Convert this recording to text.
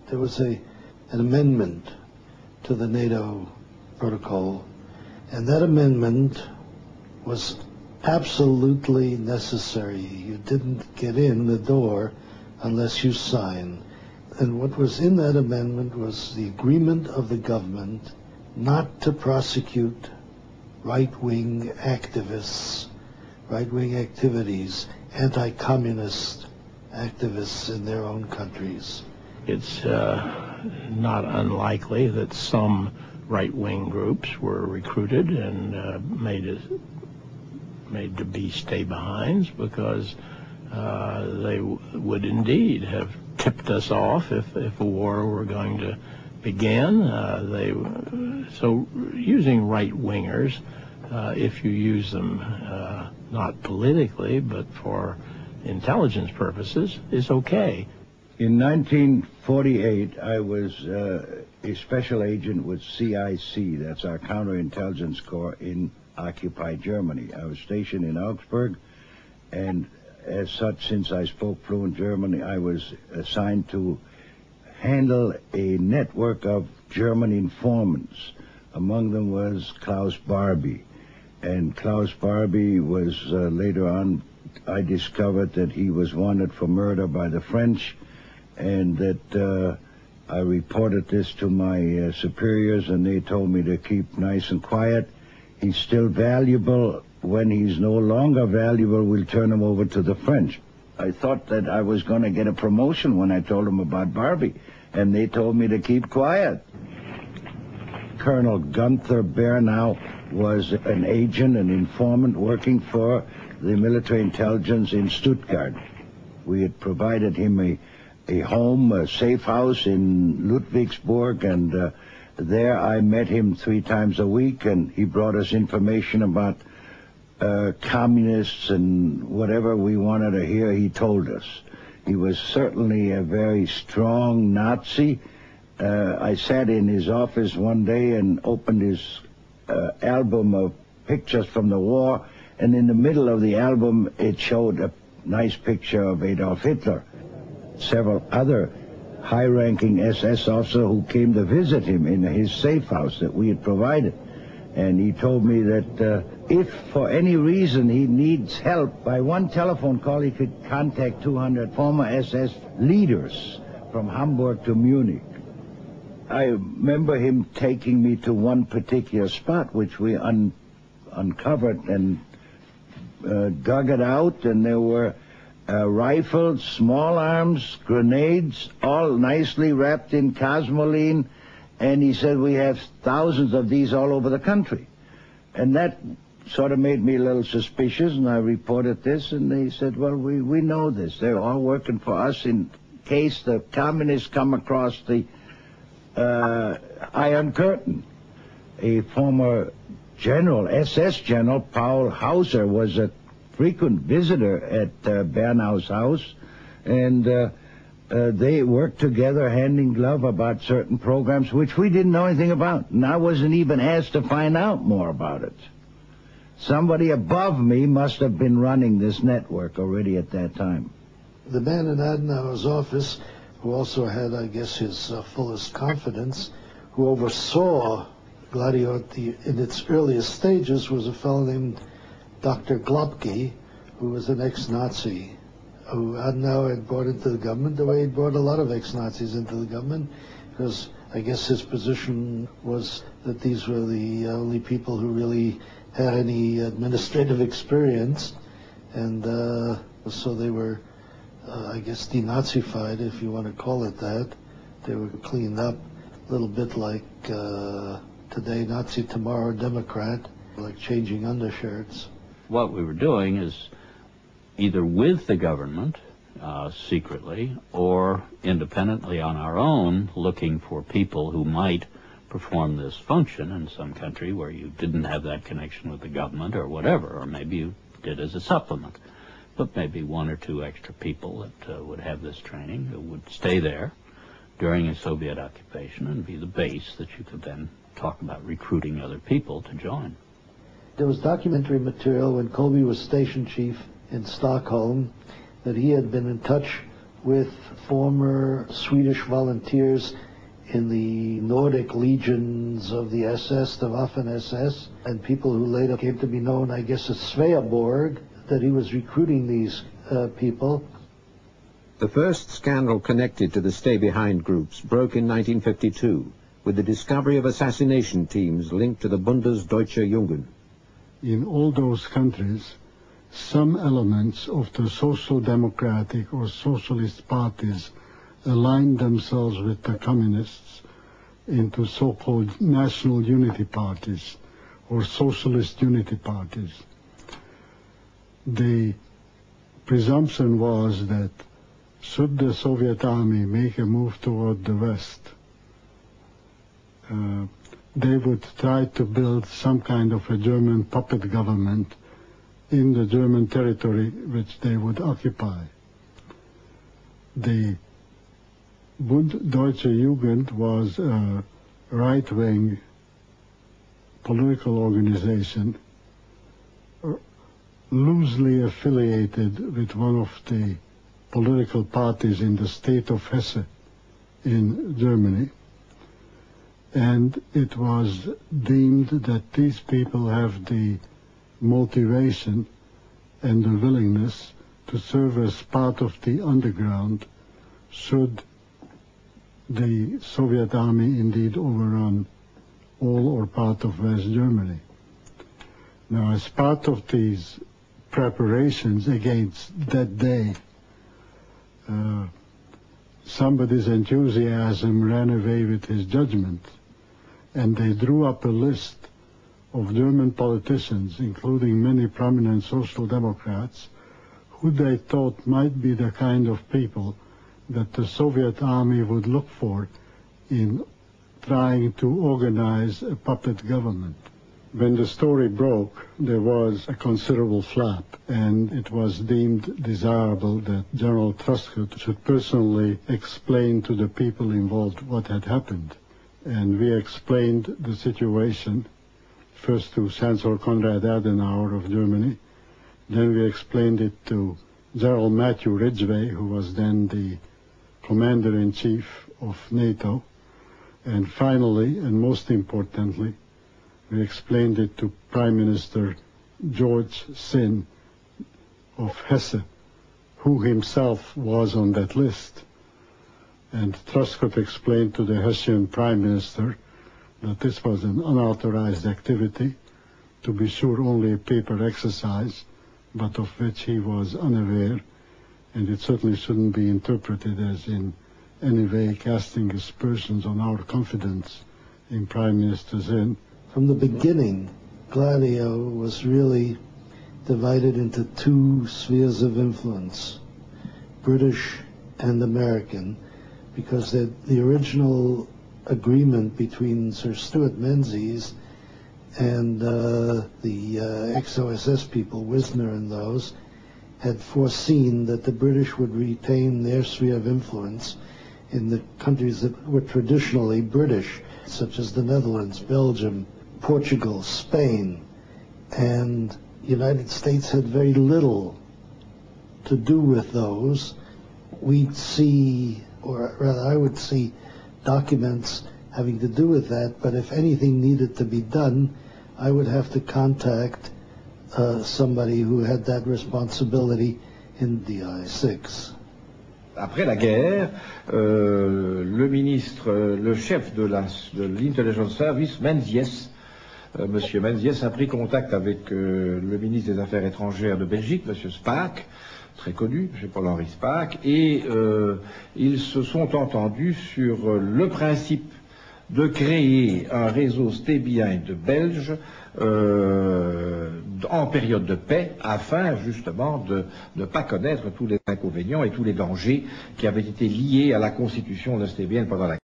there was an amendment to the NATO protocol, and that amendment was absolutely necessary. You didn't get in the door unless you signed. And what was in that amendment was the agreement of the government not to prosecute right-wing activists, right-wing activities, anti-communist activists in their own countries. It's not unlikely that some right-wing groups were recruited and made to be stay-behinds because they would indeed have tipped us off if a war were going to begin. So using right-wingers, if you use them not politically but for intelligence purposes, is okay. In 1948, I was a special agent with CIC, that's our counterintelligence corps in occupied Germany. I was stationed in Augsburg, and as such, since I spoke fluent German, I was assigned to handle a network of German informants. Among them was Klaus Barbie. And Klaus Barbie was, later on, I discovered that he was wanted for murder by the French, and that I reported this to my superiors, and they told me to keep nice and quiet. He's still valuable. When he's no longer valuable, we'll turn him over to the French. I thought that I was going to get a promotion when I told them about Barbie, and they told me to keep quiet. Colonel Gunther Bernau was an agent, an informant working for the military intelligence in Stuttgart. We had provided him a home, a safe house in Ludwigsburg, and there I met him 3 times a week, and he brought us information about communists and whatever we wanted to hear, he told us. He was certainly a very strong Nazi. I sat in his office one day and opened his album of pictures from the war, and in the middle of the album it showed a nice picture of Adolf Hitler. Several other high-ranking SS officers who came to visit him in his safe house that we had provided. And he told me that if for any reason he needs help, by one telephone call he could contact 200 former SS leaders from Hamburg to Munich. I remember him taking me to one particular spot which we uncovered and dug it out, and there were rifles, small arms, grenades, all nicely wrapped in cosmoline, and he said, we have thousands of these all over the country. And that sort of made me a little suspicious, and I reported this, and they said, well, we know this. They're all working for us in case the communists come across the Iron Curtain. A former general, SS general, Paul Hauser, was a frequent visitor at Bernau's house, and they worked together hand in glove about certain programs which we didn't know anything about, and I wasn't even asked to find out more about it. Somebody above me must have been running this network already at that time. The man in Adenauer's office, who also had, I guess, his fullest confidence, who oversaw Gladio in its earliest stages, was a fellow named Dr. Globke, who was an ex-Nazi, who Adenauer had brought into the government the way he brought a lot of ex-Nazis into the government, because I guess his position was that these were the only people who really had any administrative experience, and so they were, I guess, denazified, if you want to call it that. They were cleaned up, a little bit like today Nazi, tomorrow Democrat, like changing undershirts. What we were doing is either with the government, secretly, or independently on our own, looking for people who might perform this function in some country where you didn't have that connection with the government or whatever, or maybe you did as a supplement. But maybe 1 or 2 extra people that would have this training, who would stay there during a Soviet occupation and be the base that you could then talk about recruiting other people to join. There was documentary material when Colby was station chief in Stockholm that he had been in touch with former Swedish volunteers in the Nordic legions of the SS, the Waffen-SS, and people who later came to be known, I guess, as Sveaborg, that he was recruiting these people. The first scandal connected to the stay-behind groups broke in 1952 with the discovery of assassination teams linked to the Bundesdeutsche Jugend. In all those countries, some elements of the social democratic or socialist parties aligned themselves with the communists into so-called national unity parties or socialist unity parties. The presumption was that should the Soviet army make a move toward the West, they would try to build some kind of a German puppet government in the German territory which they would occupy. The Bund-Deutsche Jugend was a right-wing political organization loosely affiliated with one of the political parties in the state of Hesse in Germany. And it was deemed that these people have the motivation and the willingness to serve as part of the underground should the Soviet army indeed overrun all or part of West Germany. Now, as part of these preparations against that day, somebody's enthusiasm ran away with his judgment, and they drew up a list of German politicians, including many prominent social democrats, who they thought might be the kind of people that the Soviet army would look for in trying to organize a puppet government. When the story broke, there was a considerable flap, and it was deemed desirable that General Truscott should personally explain to the people involved what had happened. And we explained the situation first to Chancellor Konrad Adenauer of Germany, then we explained it to General Matthew Ridgway, who was then the Commander-in-Chief of NATO, and finally, and most importantly, we explained it to Prime Minister George Sinn of Hesse, who himself was on that list. And Truscott explained to the Hessian Prime Minister that this was an unauthorized activity, to be sure only a paper exercise, but of which he was unaware, and it certainly shouldn't be interpreted as in any way casting aspersions on our confidence in Prime Minister Sinn. From the beginning, Gladio was really divided into two spheres of influence, British and American, because the original agreement between Sir Stuart Menzies and the ex-OSS people, Wisner and those, had foreseen that the British would retain their sphere of influence in the countries that were traditionally British, such as the Netherlands, Belgium, Portugal, Spain, and the United States had very little to do with those. We'd see, or rather I would see, documents having to do with that, but if anything needed to be done, I would have to contact somebody who had that responsibility in DI6. Après la guerre, le chef de l'Intelligence Service, Menzies, Monsieur Menzies, a pris contact avec le ministre des Affaires étrangères de Belgique, Monsieur Spaak, très connu, M. Paul-Henri Spaak, et ils se sont entendus sur le principe de créer un réseau stay behind belge en période de paix, afin justement de ne pas connaître tous les inconvénients et tous les dangers qui avaient été liés à la constitution de stay behind pendant la guerre.